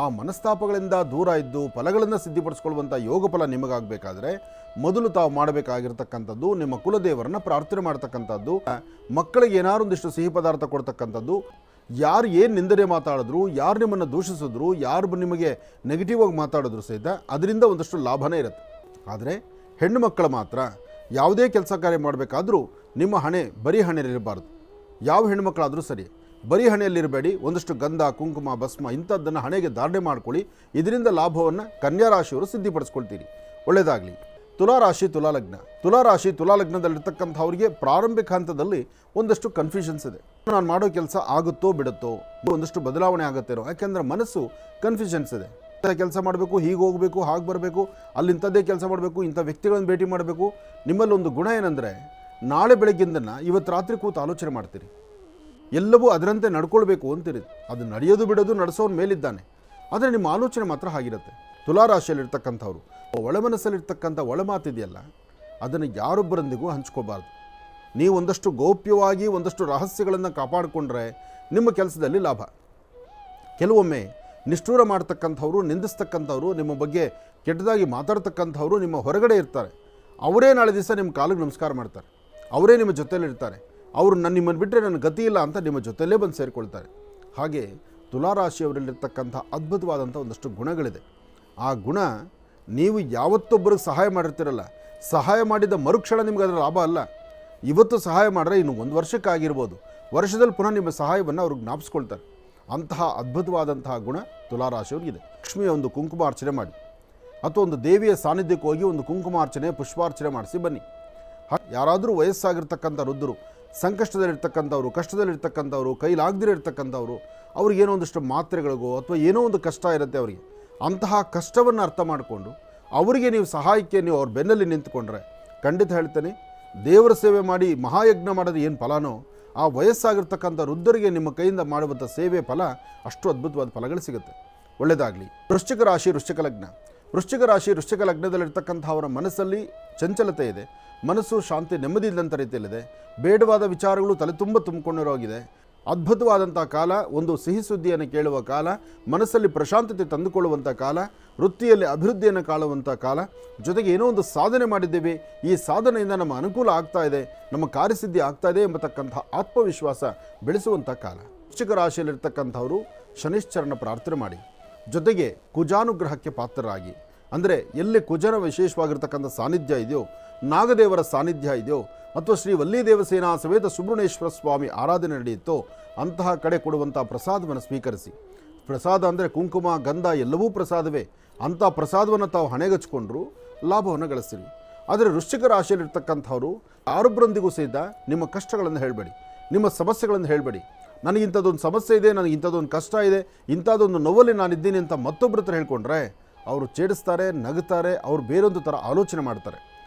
ಆ ಮನಸ್ತಾಪಗಳಿಂದ ದೂರ ಇದ್ದು ಫಲಗಳನ್ನು ಸಿದ್ಧಿಪಡಿಸ್ಕೊಳ್ಳುವಂಥ ಯೋಗ ಫಲ ನಿಮಗಾಗಬೇಕಾದ್ರೆ ಮೊದಲು ತಾವು ಮಾಡಬೇಕಾಗಿರ್ತಕ್ಕಂಥದ್ದು ನಿಮ್ಮ ಕುಲದೇವರನ್ನು ಪ್ರಾರ್ಥನೆ ಮಾಡ್ತಕ್ಕಂಥದ್ದು, ಮಕ್ಕಳಿಗೆ ಏನಾರು ಒಂದಿಷ್ಟು ಸಿಹಿ ಪದಾರ್ಥ ಕೊಡ್ತಕ್ಕಂಥದ್ದು. ಯಾರು ಏನು ನಿಂದನೆ ಮಾತಾಡಿದ್ರು, ಯಾರು ನಿಮ್ಮನ್ನು ದೂಷಿಸಿದ್ರು, ಯಾರು ನಿಮಗೆ ನೆಗೆಟಿವ್ ಆಗಿ ಮಾತಾಡಿದ್ರು ಸಹಿತ ಅದರಿಂದ ಒಂದಷ್ಟು ಲಾಭನೇ ಇರುತ್ತೆ. ಆದರೆ ಹೆಣ್ಣು ಮಕ್ಕಳು ಮಾತ್ರ ಯಾವುದೇ ಕೆಲಸ ಕಾರ್ಯ ಮಾಡಬೇಕಾದ್ರೂ ನಿಮ್ಮ ಹಣೆ ಬರೀ ಹಣೆಯಲ್ಲಿರಬಾರ್ದು. ಯಾವ ಹೆಣ್ಣುಮಕ್ಕಳಾದರೂ ಸರಿ ಬರೀ ಹಣೆಯಲ್ಲಿರಬೇಡಿ. ಒಂದಷ್ಟು ಗಂಧ, ಕುಂಕುಮ, ಭಸ್ಮ ಇಂಥದ್ದನ್ನು ಹಣೆಗೆ ಧಾರಣೆ ಮಾಡ್ಕೊಳ್ಳಿ. ಇದರಿಂದ ಲಾಭವನ್ನು ಕನ್ಯಾ ರಾಶಿಯವರು ಸಿದ್ಧಿಪಡಿಸ್ಕೊಳ್ತೀರಿ. ಒಳ್ಳೆಯದಾಗಲಿ. ತುಲಾರಾಶಿ ತುಲಾಲಗ್ನ. ತುಲಾರಾಶಿ ತುಲಾಲಗ್ನದಲ್ಲಿರ್ತಕ್ಕಂಥವ್ರಿಗೆ ಪ್ರಾರಂಭಿಕ ಹಂತದಲ್ಲಿ ಒಂದಷ್ಟು ಕನ್ಫ್ಯೂಷನ್ಸ್ ಇದೆ. ನಾನು ಮಾಡೋ ಕೆಲಸ ಆಗುತ್ತೋ ಬಿಡುತ್ತೋ, ಒಂದಷ್ಟು ಬದಲಾವಣೆ ಆಗುತ್ತೇನೋ, ಯಾಕೆಂದರೆ ಮನಸ್ಸು ಕನ್ಫ್ಯೂಷನ್ಸ್ ಇದೆ. ಕೆಲಸ ಮಾಡಬೇಕು, ಹೀಗೆ ಹೋಗಬೇಕು, ಹಾಗೆ ಬರಬೇಕು, ಅಲ್ಲಿ ಇಂಥದ್ದೇ ಕೆಲಸ ಮಾಡಬೇಕು, ಇಂಥ ವ್ಯಕ್ತಿಗಳನ್ನು ಭೇಟಿ ಮಾಡಬೇಕು. ನಿಮ್ಮಲ್ಲೊಂದು ಗುಣ ಏನಂದರೆ ನಾಳೆ ಬೆಳಗ್ಗಿಂದನ್ನು ಇವತ್ತು ರಾತ್ರಿ ಕೂತು ಆಲೋಚನೆ ಮಾಡ್ತೀರಿ. ಎಲ್ಲವೂ ಅದರಂತೆ ನಡ್ಕೊಳ್ಬೇಕು ಅಂತೀರಿ. ಅದು ನಡೆಯೋದು ಬಿಡೋದು ನಡೆಸೋನ ಮೇಲಿದ್ದಾನೆ. ಆದರೆ ನಿಮ್ಮ ಆಲೋಚನೆ ಮಾತ್ರ ಹಾಗಿರುತ್ತೆ. ತುಲಾರಾಶಿಯಲ್ಲಿರ್ತಕ್ಕಂಥವ್ರು ಒಳಮನಸ್ಸಲ್ಲಿರ್ತಕ್ಕಂಥ ಒಳಮಾತಿದೆಯಲ್ಲ, ಅದನ್ನು ಯಾರೊಬ್ಬರೊಂದಿಗೂ ಹಂಚ್ಕೋಬಾರ್ದು. ನೀವು ಒಂದಷ್ಟು ಗೌಪ್ಯವಾಗಿ ಒಂದಷ್ಟು ರಹಸ್ಯಗಳನ್ನು ಕಾಪಾಡಿಕೊಂಡ್ರೆ ನಿಮ್ಮ ಕೆಲಸದಲ್ಲಿ ಲಾಭ. ಕೆಲವೊಮ್ಮೆ ನಿಷ್ಠೂರ ಮಾಡ್ತಕ್ಕಂಥವ್ರು, ನಿಂದಿಸ್ತಕ್ಕಂಥವ್ರು, ನಿಮ್ಮ ಬಗ್ಗೆ ಕೆಟ್ಟದಾಗಿ ಮಾತಾಡ್ತಕ್ಕಂಥವ್ರು ನಿಮ್ಮ ಹೊರಗಡೆ ಇರ್ತಾರೆ. ಅವರೇ ನಾಳೆ ದಿವಸ ನಿಮ್ಮ ಕಾಲಿಗೆ ನಮಸ್ಕಾರ ಮಾಡ್ತಾರೆ, ಅವರೇ ನಿಮ್ಮ ಜೊತೆಯಲ್ಲಿರ್ತಾರೆ. ಅವರು ನಿಮ್ಮನ್ನು ಬಿಟ್ಟರೆ ನನ್ನ ಗತಿ ಇಲ್ಲ ಅಂತ ನಿಮ್ಮ ಜೊತೆಯಲ್ಲೇ ಬಂದು ಸೇರಿಕೊಳ್ತಾರೆ. ಹಾಗೆ ತುಲಾರಾಶಿಯವರಲ್ಲಿರ್ತಕ್ಕಂಥ ಅದ್ಭುತವಾದಂಥ ಒಂದಷ್ಟು ಗುಣಗಳಿದೆ. ಆ ಗುಣ, ನೀವು ಯಾವತ್ತೊಬ್ಬರಿಗೆ ಸಹಾಯ ಮಾಡಿರ್ತೀರಲ್ಲ, ಸಹಾಯ ಮಾಡಿದ ಮರುಕ್ಷಣ ನಿಮ್ಗೆ ಅದರ ಲಾಭ ಅಲ್ಲ. ಇವತ್ತು ಸಹಾಯ ಮಾಡಿದ್ರೆ ಇನ್ನು 1 ವರ್ಷಕ್ಕಾಗಿರ್ಬೋದು, ವರ್ಷದಲ್ಲಿ ಪುನಃ ನಿಮ್ಮ ಸಹಾಯವನ್ನು ಅವ್ರಿಗೆ ಜ್ಞಾಪಿಸ್ಕೊಳ್ತಾರೆ. ಅಂತಹ ಅದ್ಭುತವಾದಂತಹ ಗುಣ ತುಲಾರಾಶಿಯವ್ರಿಗಿದೆ. ಲಕ್ಷ್ಮಿಯ ಒಂದು ಕುಂಕುಮಾರ್ಚನೆ ಮಾಡಿ, ಅಥವಾ ಒಂದು ದೇವಿಯ ಸಾನ್ನಿಧ್ಯಕ್ಕೆ ಹೋಗಿ ಒಂದು ಕುಂಕುಮಾರ್ಚನೆ, ಪುಷ್ಪಾರ್ಚನೆ ಮಾಡಿಸಿ ಬನ್ನಿ. ಯಾರಾದರೂ ವಯಸ್ಸಾಗಿರ್ತಕ್ಕಂಥ ವೃದ್ಧರು, ಸಂಕಷ್ಟದಲ್ಲಿರ್ತಕ್ಕಂಥವ್ರು, ಕಷ್ಟದಲ್ಲಿರ್ತಕ್ಕಂಥವ್ರು, ಕೈಲಾಗದಿರೋ ಇರ್ತಕ್ಕಂಥವ್ರು, ಅವ್ರಿಗೇನೋ ಒಂದಷ್ಟು ಮಾತ್ರೆಗಳಿಗೋ ಅಥವಾ ಏನೋ ಒಂದು ಕಷ್ಟ ಇರುತ್ತೆ ಅವರಿಗೆ, ಅಂತಹ ಕಷ್ಟವನ್ನು ಅರ್ಥ ಮಾಡಿಕೊಂಡು ಅವರಿಗೆ ನೀವು ಸಹಾಯಕ್ಕೆ ನೀವು ಅವ್ರ ಬೆನ್ನಲ್ಲಿ ನಿಂತ್ಕೊಂಡ್ರೆ, ಖಂಡಿತ ಹೇಳ್ತೇನೆ, ದೇವರ ಸೇವೆ ಮಾಡಿ ಮಹಾಯಜ್ಞ ಮಾಡೋದು ಏನು ಫಲನೋ, ಆ ವಯಸ್ಸಾಗಿರ್ತಕ್ಕಂಥ ವೃದ್ಧರಿಗೆ ನಿಮ್ಮ ಕೈಯಿಂದ ಮಾಡುವಂಥ ಸೇವೆ ಫಲ ಅಷ್ಟು ಅದ್ಭುತವಾದ ಫಲಗಳು ಸಿಗುತ್ತೆ. ಒಳ್ಳೆಯದಾಗಲಿ. ವೃಶ್ಚಿಕ ರಾಶಿ, ವೃಶ್ಚಿಕ ಲಗ್ನ. ವೃಶ್ಚಿಕ ರಾಶಿ, ವೃಶ್ಚಿಕ ಲಗ್ನದಲ್ಲಿರ್ತಕ್ಕಂಥ ಅವರ ಮನಸ್ಸಲ್ಲಿ ಚಂಚಲತೆ ಇದೆ. ಮನಸ್ಸು ಶಾಂತಿ, ನೆಮ್ಮದಿ ಇಲ್ಲದಂಥ ರೀತಿಯಲ್ಲಿದೆ. ಬೇಡವಾದ ವಿಚಾರಗಳು ತಲೆ ತುಂಬ ತುಂಬಿಕೊಂಡಿರೋಗಿದೆ. ಅದ್ಭುತವಾದಂಥ ಕಾಲ, ಒಂದು ಸಿಹಿ ಸುದ್ದಿಯನ್ನು ಕೇಳುವ ಕಾಲ, ಮನಸ್ಸಲ್ಲಿ ಪ್ರಶಾಂತತೆ ತಂದುಕೊಳ್ಳುವಂಥ ಕಾಲ, ವೃತ್ತಿಯಲ್ಲಿ ಅಭಿವೃದ್ಧಿಯನ್ನು ಕಾಣುವಂಥ ಕಾಲ, ಜೊತೆಗೆ ಏನೋ ಒಂದು ಸಾಧನೆ ಮಾಡಿದ್ದೇವೆ, ಈ ಸಾಧನೆಯಿಂದ ನಮ್ಮ ಅನುಕೂಲ ಆಗ್ತಾ ಇದೆ, ನಮ್ಮ ಕಾರ್ಯಸಿದ್ಧಿ ಆಗ್ತಾ ಇದೆ ಎಂಬತಕ್ಕಂಥ ಆತ್ಮವಿಶ್ವಾಸ ಬೆಳೆಸುವಂಥ ಕಾಲ. ವೃಶ್ಚಿಕ ರಾಶಿಯಲ್ಲಿರ್ತಕ್ಕಂಥವರು ಶನಿಶ್ಚರನ ಪ್ರಾರ್ಥನೆ ಮಾಡಿ, ಜೊತೆಗೆ ಕುಜಾನುಗ್ರಹಕ್ಕೆ ಪಾತ್ರರಾಗಿ, ಅಂದರೆ ಎಲ್ಲಿ ಕುಜನ ವಿಶೇಷವಾಗಿರ್ತಕ್ಕಂಥ ಸಾನ್ನಿಧ್ಯ ಇದೆಯೋ, ನಾಗದೇವರ ಸಾನ್ನಿಧ್ಯ ಇದೆಯೋ, ಅಥವಾ ಶ್ರೀ ವಲ್ಲಿ ದೇವಸೇನಾ ಸಮೇತ ಸುಬ್ರಹ್ಮಣ್ಯೇಶ್ವರ ಸ್ವಾಮಿ ಆರಾಧನೆ ನಡೆಯುತ್ತೋ ಅಂತಹ ಕಡೆ ಕೊಡುವಂಥ ಪ್ರಸಾದವನ್ನು ಸ್ವೀಕರಿಸಿ. ಪ್ರಸಾದ ಅಂದರೆ ಕುಂಕುಮ, ಗಂಧ ಎಲ್ಲವೂ ಪ್ರಸಾದವೇ. ಅಂಥ ಪ್ರಸಾದವನ್ನು ತಾವು ಹಣೆಗಚ್ಕೊಂಡ್ರು ಲಾಭವನ್ನು ಗಳಿಸ್ತೀರಿ. ಆದರೆ ವೃಶ್ಚಿಕ ರಾಶಿಯಲ್ಲಿರ್ತಕ್ಕಂಥವರು ಯಾರೊಬ್ಬರೊಂದಿಗೂ ಸಹಿತ ನಿಮ್ಮ ಕಷ್ಟಗಳನ್ನು ಹೇಳಬೇಡಿ, ನಿಮ್ಮ ಸಮಸ್ಯೆಗಳನ್ನು ಹೇಳಬೇಡಿ. ನನಗಿಂಥದ್ದೊಂದು ಸಮಸ್ಯೆ ಇದೆ, ನನಗೆ ಇಂಥದ್ದೊಂದು ಕಷ್ಟ ಇದೆ, ಇಂಥದ್ದೊಂದು ನೋವಲ್ಲಿ ನಾನಿದ್ದೀನಿ ಅಂತ ಮತ್ತೊಬ್ಬರ ಹತ್ರ ಹೇಳ್ಕೊಂಡ್ರೆ ಅವರು ಚೇಡಿಸ್ತಾರೆ, ನಗುತ್ತಾರೆ, ಅವರು ಬೇರೊಂದು ಥರ ಆಲೋಚನೆ ಮಾಡ್ತಾರೆ.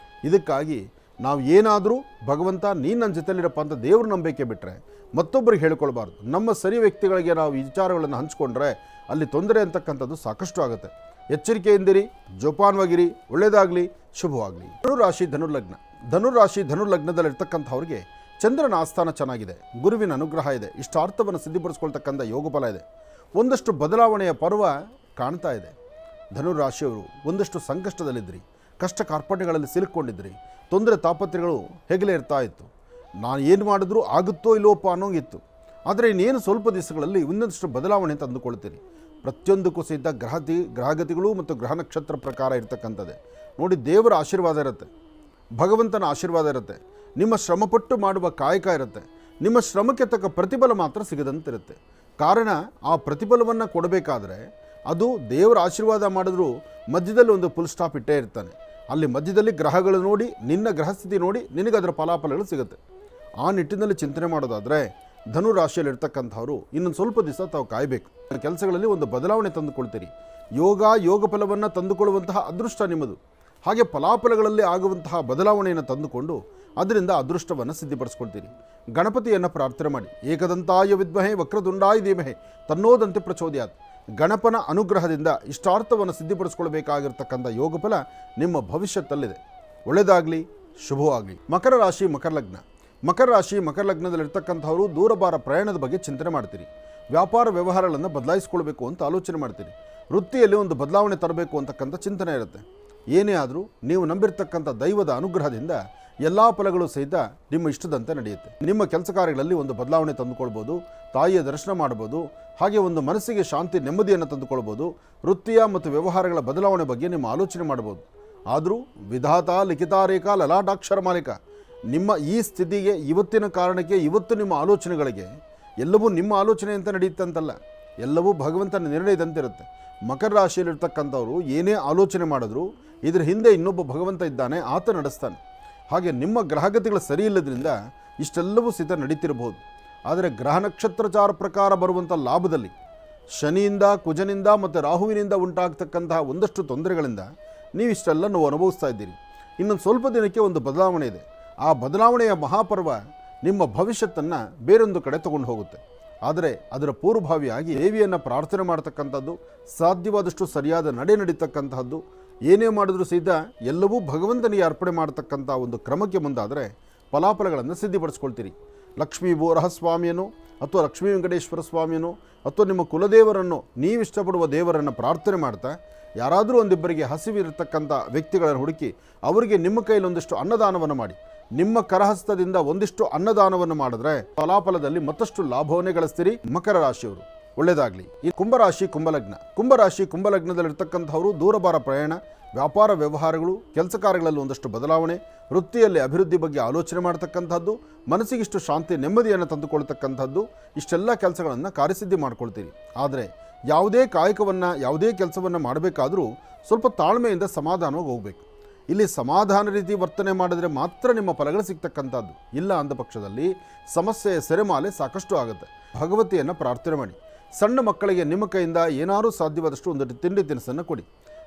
ಇದಕ್ಕಾಗಿ ನಾವು ಏನಾದರೂ ಭಗವಂತ ನೀನು ನನ್ನ ಜೊತೆಲಿರಪ್ಪ ಅಂತ ದೇವ್ರ ನಂಬಿಕೆ ಬಿಟ್ಟರೆ ಮತ್ತೊಬ್ಬರಿಗೆ ಹೇಳ್ಕೊಳ್ಬಾರ್ದು. ನಮ್ಮ ಸರಿ ವ್ಯಕ್ತಿಗಳಿಗೆ ನಾವು ಈ ವಿಚಾರಗಳನ್ನು ಹಂಚ್ಕೊಂಡ್ರೆ ಅಲ್ಲಿ ತೊಂದರೆ ಅಂತಕ್ಕಂಥದ್ದು ಸಾಕಷ್ಟು ಆಗುತ್ತೆ. ಎಚ್ಚರಿಕೆಯಿಂದಿರಿ, ಜೋಪಾನವಾಗಿರಿ. ಒಳ್ಳೆಯದಾಗಲಿ, ಶುಭವಾಗಲಿ. ಧನುರಾಶಿ, ಧನುರ್ಲಗ್ನ. ಧನುರಾಶಿ, ಧನುರ್ಲಗ್ನದಲ್ಲಿರ್ತಕ್ಕಂಥವ್ರಿಗೆ ಚಂದ್ರನ ಆಸ್ಥಾನ ಚೆನ್ನಾಗಿದೆ, ಗುರುವಿನ ಅನುಗ್ರಹ ಇದೆ, ಇಷ್ಟಾರ್ಥವನ್ನು ಸಿದ್ಧಿಪಡಿಸ್ಕೊಳ್ತಕ್ಕಂಥ ಯೋಗಫಲ ಇದೆ. ಒಂದಷ್ಟು ಬದಲಾವಣೆಯ ಪರ್ವ ಕಾಣ್ತಾ ಇದೆ. ಧನುರಾಶಿಯವರು ಒಂದಷ್ಟು ಸಂಕಷ್ಟದಲ್ಲಿದ್ದಿರಿ, ಕಷ್ಟ ಕಾರ್ಪಣ್ಯಗಳಲ್ಲಿ ಸಿಲುಕೊಂಡಿದ್ರಿ, ತೊಂದರೆ ತಾಪತ್ರೆಗಳು ಹೆಗಲೇ ಇರ್ತಾ ಇತ್ತು. ನಾನು ಏನು ಮಾಡಿದ್ರೂ ಆಗುತ್ತೋ ಇಲ್ಲೋಪ ಅನ್ನೋಂಗಿತ್ತು. ಆದರೆ ಇನ್ನೇನು ಸ್ವಲ್ಪ ದಿವಸಗಳಲ್ಲಿ ಇನ್ನೊಂದಷ್ಟು ಬದಲಾವಣೆ ತಂದುಕೊಳ್ತೀರಿ. ಪ್ರತಿಯೊಂದಕ್ಕೂ ಸಹಿತ ಗ್ರಹಗತಿಗಳು ಮತ್ತು ಗ್ರಹ ನಕ್ಷತ್ರ ಪ್ರಕಾರ ಇರ್ತಕ್ಕಂಥದ್ದೇ ನೋಡಿ. ದೇವರ ಆಶೀರ್ವಾದ ಇರುತ್ತೆ, ಭಗವಂತನ ಆಶೀರ್ವಾದ ಇರುತ್ತೆ, ನಿಮ್ಮ ಶ್ರಮಪಟ್ಟು ಮಾಡುವ ಕಾಯಕ ಇರುತ್ತೆ. ನಿಮ್ಮ ಶ್ರಮಕ್ಕೆ ತಕ್ಕ ಪ್ರತಿಫಲ ಮಾತ್ರ ಸಿಗದಂತಿರುತ್ತೆ. ಕಾರಣ, ಆ ಪ್ರತಿಫಲವನ್ನು ಕೊಡಬೇಕಾದ್ರೆ ಅದು ದೇವರ ಆಶೀರ್ವಾದ ಮಾಡಿದ್ರೂ ಮಧ್ಯದಲ್ಲಿ ಒಂದು ಫುಲ್ ಸ್ಟಾಪ್ ಇಟ್ಟೇ ಇರ್ತಾನೆ. ಅಲ್ಲಿ ಮಧ್ಯದಲ್ಲಿ ಗ್ರಹಗಳು ನೋಡಿ, ನಿನ್ನ ಗ್ರಹಸ್ಥಿತಿ ನೋಡಿ ನಿನಗೆ ಅದರ ಫಲಾಫಲಗಳು ಸಿಗುತ್ತೆ. ಆ ನಿಟ್ಟಿನಲ್ಲಿ ಚಿಂತನೆ ಮಾಡೋದಾದರೆ ಧನುರಾಶಿಯಲ್ಲಿರ್ತಕ್ಕಂಥವ್ರು ಇನ್ನೊಂದು ಸ್ವಲ್ಪ ದಿವಸ ತಾವು ಕಾಯಬೇಕು. ಕೆಲಸಗಳಲ್ಲಿ ಒಂದು ಬದಲಾವಣೆ ತಂದುಕೊಳ್ತೀರಿ. ಯೋಗ ಫಲವನ್ನು ತಂದುಕೊಳ್ಳುವಂತಹ ಅದೃಷ್ಟ ನಿಮ್ಮದು. ಹಾಗೆ ಫಲಾಫಲಗಳಲ್ಲಿ ಆಗುವಂತಹ ಬದಲಾವಣೆಯನ್ನು ತಂದುಕೊಂಡು ಅದರಿಂದ ಅದೃಷ್ಟವನ್ನು ಸಿದ್ಧಿಪಡಿಸ್ಕೊಳ್ತೀರಿ. ಗಣಪತಿಯನ್ನು ಪ್ರಾರ್ಥನೆ ಮಾಡಿ. ಏಕದಂತಾಯ ವಿದ್ಮಹೆ ವಕ್ರತುಂಡಾಯ ಧೀಮಹಿ ತನ್ನೋದಂತೆ ಪ್ರಚೋದಯಾತ್. ಗಣಪನ ಅನುಗ್ರಹದಿಂದ ಇಷ್ಟಾರ್ಥವನ್ನು ಸಿದ್ಧಿಪಡಿಸ್ಕೊಳ್ಬೇಕಾಗಿರ್ತಕ್ಕಂಥ ಯೋಗಫಲ ನಿಮ್ಮ ಭವಿಷ್ಯತ್ತಲ್ಲಿದೆ. ಒಳ್ಳೆಯದಾಗಲಿ, ಶುಭವಾಗಲಿ. ಮಕರ ರಾಶಿ, ಮಕರ ಲಗ್ನ. ಮಕರ ರಾಶಿ, ಮಕರ ಲಗ್ನದಲ್ಲಿರ್ತಕ್ಕಂಥವರು ದೂರಭಾರ ಪ್ರಯಾಣದ ಬಗ್ಗೆ ಚಿಂತನೆ ಮಾಡ್ತೀರಿ. ವ್ಯಾಪಾರ ವ್ಯವಹಾರಗಳನ್ನು ಬದಲಾಯಿಸ್ಕೊಳ್ಬೇಕು ಅಂತ ಆಲೋಚನೆ ಮಾಡ್ತೀರಿ. ವೃತ್ತಿಯಲ್ಲಿ ಒಂದು ಬದಲಾವಣೆ ತರಬೇಕು ಅಂತಕ್ಕಂಥ ಚಿಂತನೆ ಇರುತ್ತೆ. ಏನೇ ಆದರೂ ನೀವು ನಂಬಿರ್ತಕ್ಕಂಥ ದೈವದ ಅನುಗ್ರಹದಿಂದ ಎಲ್ಲ ಫಲಗಳು ಸಹಿತ ನಿಮ್ಮ ಇಷ್ಟದಂತೆ ನಡೆಯುತ್ತೆ. ನಿಮ್ಮ ಕೆಲಸ ಕಾರ್ಯಗಳಲ್ಲಿ ಒಂದು ಬದಲಾವಣೆ ತಂದುಕೊಳ್ಬೋದು, ತಾಯಿಯ ದರ್ಶನ ಮಾಡ್ಬೋದು, ಹಾಗೆ ಒಂದು ಮನಸ್ಸಿಗೆ ಶಾಂತಿ ನೆಮ್ಮದಿಯನ್ನು ತಂದುಕೊಳ್ಬೋದು. ವೃತ್ತಿಯ ಮತ್ತು ವ್ಯವಹಾರಗಳ ಬದಲಾವಣೆ ಬಗ್ಗೆ ನಿಮ್ಮ ಆಲೋಚನೆ ಮಾಡ್ಬೋದು. ಆದರೂ ವಿಧಾತ ಲಿಖಿತಾರೇಖಾ ಲಲಾಟಾಕ್ಷರ ಮಾಲಿಕ, ನಿಮ್ಮ ಈ ಸ್ಥಿತಿಗೆ, ಇವತ್ತಿನ ಕಾರಣಕ್ಕೆ, ಇವತ್ತು ನಿಮ್ಮ ಆಲೋಚನೆಗಳಿಗೆ ಎಲ್ಲವೂ ನಿಮ್ಮ ಆಲೋಚನೆ ಅಂತ ನಡೆಯುತ್ತಂತಲ್ಲ, ಎಲ್ಲವೂ ಭಗವಂತನ ನಿರ್ಣಯದಂತಿರುತ್ತೆ. ಮಕರ ರಾಶಿಯಲ್ಲಿರ್ತಕ್ಕಂಥವ್ರು ಏನೇ ಆಲೋಚನೆ ಮಾಡಿದ್ರು ಇದರ ಹಿಂದೆ ಇನ್ನೊಬ್ಬ ಭಗವಂತ ಇದ್ದಾನೆ, ಆತ ನಡೆಸ್ತಾನೆ. ಹಾಗೆ ನಿಮ್ಮ ಗ್ರಹಗತಿಗಳು ಸರಿ ಇಲ್ಲದ್ರಿಂದ ಇಷ್ಟೆಲ್ಲವೂ ಸಹಿತ ನಡೀತಿರಬಹುದು. ಆದರೆ ಗ್ರಹ ನಕ್ಷತ್ರಚಾರ ಪ್ರಕಾರ ಬರುವಂಥ ಲಾಭದಲ್ಲಿ ಶನಿಯಿಂದ, ಕುಜನಿಂದ ಮತ್ತು ರಾಹುವಿನಿಂದ ಉಂಟಾಗ್ತಕ್ಕಂತಹ ಒಂದಷ್ಟು ತೊಂದರೆಗಳಿಂದ ನೀವು ಇಷ್ಟೆಲ್ಲ ನೋವು ಅನುಭವಿಸ್ತಾ ಇದ್ದೀರಿ. ಇನ್ನೊಂದು ಸ್ವಲ್ಪ ದಿನಕ್ಕೆ ಒಂದು ಬದಲಾವಣೆ ಇದೆ. ಆ ಬದಲಾವಣೆಯ ಮಹಾಪರ್ವ ನಿಮ್ಮ ಭವಿಷ್ಯತ್ತನ್ನು ಬೇರೊಂದು ಕಡೆ ತಗೊಂಡು ಹೋಗುತ್ತೆ. ಆದರೆ ಅದರ ಪೂರ್ವಭಾವಿಯಾಗಿ ದೇವಿಯನ್ನು ಪ್ರಾರ್ಥನೆ ಮಾಡ್ತಕ್ಕಂಥದ್ದು, ಸಾಧ್ಯವಾದಷ್ಟು ಸರಿಯಾದ ನಡೆ ನಡೀತಕ್ಕಂತಹದ್ದು, ಏನೇ ಮಾಡಿದ್ರೂ ಸಹಿತ ಎಲ್ಲವೂ ಭಗವಂತನಿಗೆ ಅರ್ಪಣೆ ಮಾಡತಕ್ಕಂಥ ಒಂದು ಕ್ರಮಕ್ಕೆ ಮುಂದಾದರೆ ಫಲಾಫಲಗಳನ್ನು ಸಿದ್ಧಿಪಡಿಸ್ಕೊಳ್ತೀರಿ. ಲಕ್ಷ್ಮೀ ಬೋರಹಸ್ವಾಮಿಯನ್ನು ಅಥವಾ ಲಕ್ಷ್ಮೀ ವೆಂಕಟೇಶ್ವರ ಸ್ವಾಮಿಯನ್ನು ಅಥವಾ ನಿಮ್ಮ ಕುಲದೇವರನ್ನು, ನೀವಿಷ್ಟಪಡುವ ದೇವರನ್ನು ಪ್ರಾರ್ಥನೆ ಮಾಡ್ತಾ ಯಾರಾದರೂ ಒಂದಿಬ್ಬರಿಗೆ ಹಸಿವಿರತಕ್ಕಂಥ ವ್ಯಕ್ತಿಗಳನ್ನು ಹುಡುಕಿ ಅವರಿಗೆ ನಿಮ್ಮ ಕೈಯಲ್ಲಿ ಒಂದಿಷ್ಟು ಅನ್ನದಾನವನ್ನು ಮಾಡಿ, ನಿಮ್ಮ ಕರಹಸ್ತದಿಂದ ಒಂದಿಷ್ಟು ಅನ್ನದಾನವನ್ನು ಮಾಡಿದ್ರೆ ಫಲಾಫಲದಲ್ಲಿ ಮತ್ತಷ್ಟು ಲಾಭವನ್ನೇ ಗಳಿಸ್ತೀರಿ. ಮಕರ ರಾಶಿಯವರು ಒಳ್ಳೆಯದಾಗಲಿ. ಈ ಕುಂಭರಾಶಿ ಕುಂಭಲಗ್ನ. ಕುಂಭರಾಶಿ ಕುಂಭಲಗ್ನದಲ್ಲಿರ್ತಕ್ಕಂಥವರು ದೂರಭಾರ ಪ್ರಯಾಣ, ವ್ಯಾಪಾರ ವ್ಯವಹಾರಗಳು, ಕೆಲಸ ಕಾರ್ಯಗಳಲ್ಲಿ ಒಂದಷ್ಟು ಬದಲಾವಣೆ, ವೃತ್ತಿಯಲ್ಲಿ ಅಭಿವೃದ್ಧಿ ಬಗ್ಗೆ ಆಲೋಚನೆ ಮಾಡ್ತಕ್ಕಂಥದ್ದು, ಮನಸ್ಸಿಗಿಷ್ಟು ಶಾಂತಿ ನೆಮ್ಮದಿಯನ್ನು ತಂದುಕೊಳ್ತಕ್ಕಂಥದ್ದು, ಇಷ್ಟೆಲ್ಲ ಕೆಲಸಗಳನ್ನು ಕಾರ್ಯಸಿದ್ಧಿ ಮಾಡ್ಕೊಳ್ತೀರಿ. ಆದರೆ ಯಾವುದೇ ಕಾಯಕವನ್ನು, ಯಾವುದೇ ಕೆಲಸವನ್ನು ಮಾಡಬೇಕಾದರೂ ಸ್ವಲ್ಪ ತಾಳ್ಮೆಯಿಂದ ಸಮಾಧಾನವಾಗಿ ಹೋಗಬೇಕು. ಇಲ್ಲಿ ಸಮಾಧಾನ ರೀತಿ ವರ್ತನೆ ಮಾಡಿದ್ರೆ ಮಾತ್ರ ನಿಮ್ಮ ಫಲಗಳು ಸಿಗ್ತಕ್ಕಂಥದ್ದು. ಇಲ್ಲ ಅಂದ ಪಕ್ಷದಲ್ಲಿ ಸಮಸ್ಯೆಯ ಸೆರೆಮಾಲೆ ಸಾಕಷ್ಟು ಆಗುತ್ತೆ. ಭಗವತಿಯನ್ನು ಪ್ರಾರ್ಥನೆ ಮಾಡಿ. ಸಣ್ಣ ಮಕ್ಕಳಿಗೆ ನಿಮ್ಮ ಕೈಯಿಂದ ಏನಾದರೂ ಸಾಧ್ಯವಾದಷ್ಟು ಒಂದು ತಿಂಡಿ ತಿನಿಸನ್ನು ಕೊಡಿ.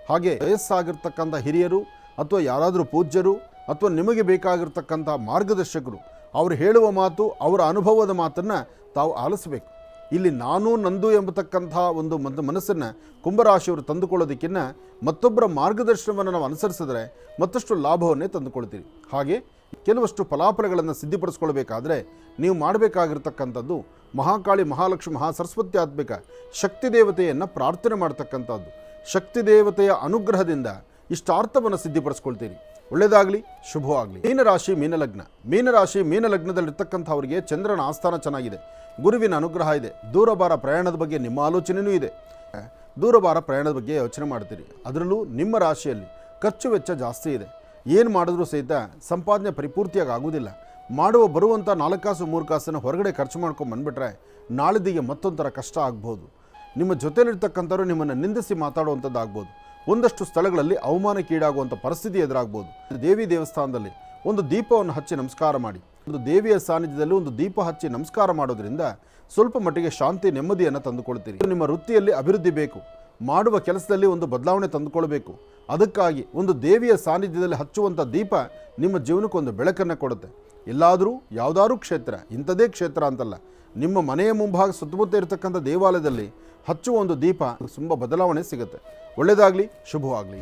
ಹಾಗೆ ವಯಸ್ಸಾಗಿರ್ತಕ್ಕಂಥ ಹಿರಿಯರು ಅಥವಾ ಯಾರಾದರೂ ಪೂಜ್ಯರು ಅಥವಾ ನಿಮಗೆ ಬೇಕಾಗಿರ್ತಕ್ಕಂಥ ಮಾರ್ಗದರ್ಶಕರು ಅವರು ಹೇಳುವ ಮಾತು, ಅವರ ಅನುಭವದ ಮಾತನ್ನು ತಾವು ಆಲಿಸಬೇಕು. ಇಲ್ಲಿ ನಾನು ನಂದು ಎಂಬತಕ್ಕಂಥ ಒಂದು ಮನಸ್ಸನ್ನು ಕುಂಭರಾಶಿಯವರು ತಂದುಕೊಳ್ಳೋದಕ್ಕಿಂತ ಮತ್ತೊಬ್ಬರ ಮಾರ್ಗದರ್ಶನವನ್ನು ನಾವು ಅನುಸರಿಸಿದ್ರೆ ಮತ್ತಷ್ಟು ಲಾಭವನ್ನೇ ತಂದುಕೊಳ್ತೀರಿ. ಹಾಗೆ ಕೆಲವಷ್ಟು ಫಲಾಫಲಗಳನ್ನು ಸಿದ್ಧಿಪಡಿಸ್ಕೊಳ್ಬೇಕಾದ್ರೆ ನೀವು ಮಾಡಬೇಕಾಗಿರ್ತಕ್ಕಂಥದ್ದು ಮಹಾಕಾಳಿ, ಮಹಾಲಕ್ಷ್ಮಿ, ಮಹಾಸರಸ್ವತ್ಯಾತ್ಮಿಕ ಶಕ್ತಿ ದೇವತೆಯನ್ನು ಪ್ರಾರ್ಥನೆ ಮಾಡ್ತಕ್ಕಂಥದ್ದು. ಶಕ್ತಿ ದೇವತೆಯ ಅನುಗ್ರಹದಿಂದ ಇಷ್ಟಾರ್ಥವನ್ನು ಸಿದ್ಧಿಪಡಿಸ್ಕೊಳ್ತೀರಿ. ಒಳ್ಳೆಯದಾಗಲಿ, ಶುಭವಾಗಲಿ. ಮೀನರಾಶಿ ಮೀನಲಗ್ನ. ಮೀನರಾಶಿ ಮೀನಲಗ್ನದಲ್ಲಿರ್ತಕ್ಕಂಥವರಿಗೆ ಚಂದ್ರನ ಆಸ್ಥಾನ ಚೆನ್ನಾಗಿದೆ, ಗುರುವಿನ ಅನುಗ್ರಹ ಇದೆ. ದೂರಭಾರ ಪ್ರಯಾಣದ ಬಗ್ಗೆ ನಿಮ್ಮ ಆಲೋಚನೆಯೂ ಇದೆ. ದೂರಭಾರ ಪ್ರಯಾಣದ ಬಗ್ಗೆ ಯೋಚನೆ ಮಾಡ್ತೀರಿ. ಅದರಲ್ಲೂ ನಿಮ್ಮ ರಾಶಿಯಲ್ಲಿ ಖರ್ಚು ವೆಚ್ಚ ಜಾಸ್ತಿ ಇದೆ. ಏನು ಮಾಡಿದ್ರೂ ಸಹಿತ ಸಂಪಾದನೆ ಪರಿಪೂರ್ತಿಯಾಗಿ ಆಗೋದಿಲ್ಲ. ಬರುವಂಥ 4 ಕಾಸು 3 ಕಾಸನ್ನು ಹೊರಗಡೆ ಖರ್ಚು ಮಾಡ್ಕೊಂಡು ಬಂದುಬಿಟ್ರೆ ನಾಳಿದಿಗೆ ಮತ್ತೊಂಥರ ಕಷ್ಟ ಆಗ್ಬೋದು. ನಿಮ್ಮ ಜೊತೆಲಿರ್ತಕ್ಕಂಥವ್ರು ನಿಮ್ಮನ್ನು ನಿಂದಿಸಿ ಮಾತಾಡುವಂಥದ್ದು ಆಗ್ಬೋದು. ಒಂದಷ್ಟು ಸ್ಥಳಗಳಲ್ಲಿ ಅವಮಾನಕ್ಕೀಡಾಗುವಂಥ ಪರಿಸ್ಥಿತಿ ಎದುರಾಗ್ಬೋದು. ದೇವಿ ದೇವಸ್ಥಾನದಲ್ಲಿ ಒಂದು ದೀಪವನ್ನು ಹಚ್ಚಿ ನಮಸ್ಕಾರ ಮಾಡಿ. ಒಂದು ದೇವಿಯ ಸಾನ್ನಿಧ್ಯದಲ್ಲಿ ಒಂದು ದೀಪ ಹಚ್ಚಿ ನಮಸ್ಕಾರ ಮಾಡೋದ್ರಿಂದ ಸ್ವಲ್ಪ ಮಟ್ಟಿಗೆ ಶಾಂತಿ ನೆಮ್ಮದಿಯನ್ನು ತಂದುಕೊಳ್ತೀರಿ. ನಿಮ್ಮ ವೃತ್ತಿಯಲ್ಲಿ ಅಭಿವೃದ್ಧಿ ಬೇಕು, ಮಾಡುವ ಕೆಲಸದಲ್ಲಿ ಒಂದು ಬದಲಾವಣೆ ತಂದುಕೊಳ್ಬೇಕು. ಅದಕ್ಕಾಗಿ ಒಂದು ದೇವಿಯ ಸಾನ್ನಿಧ್ಯದಲ್ಲಿ ಹಚ್ಚುವಂಥ ದೀಪ ನಿಮ್ಮ ಜೀವನಕ್ಕೆ ಒಂದು ಬೆಳಕನ್ನು ಕೊಡುತ್ತೆ. ಎಲ್ಲಾದರೂ ಯಾವುದಾದ್ರೂ ಕ್ಷೇತ್ರ, ಇಂಥದೇ ಕ್ಷೇತ್ರ ಅಂತಲ್ಲ, ನಿಮ್ಮ ಮನೆಯ ಮುಂಭಾಗ ಸುತ್ತಮುತ್ತ ಇರತಕ್ಕಂಥ ದೇವಾಲಯದಲ್ಲಿ ಹಚ್ಚುವ ಒಂದು ದೀಪ ತುಂಬ ಬದಲಾವಣೆ ಸಿಗುತ್ತೆ. ಒಳ್ಳೆಯದಾಗಲಿ, ಶುಭವಾಗಲಿ.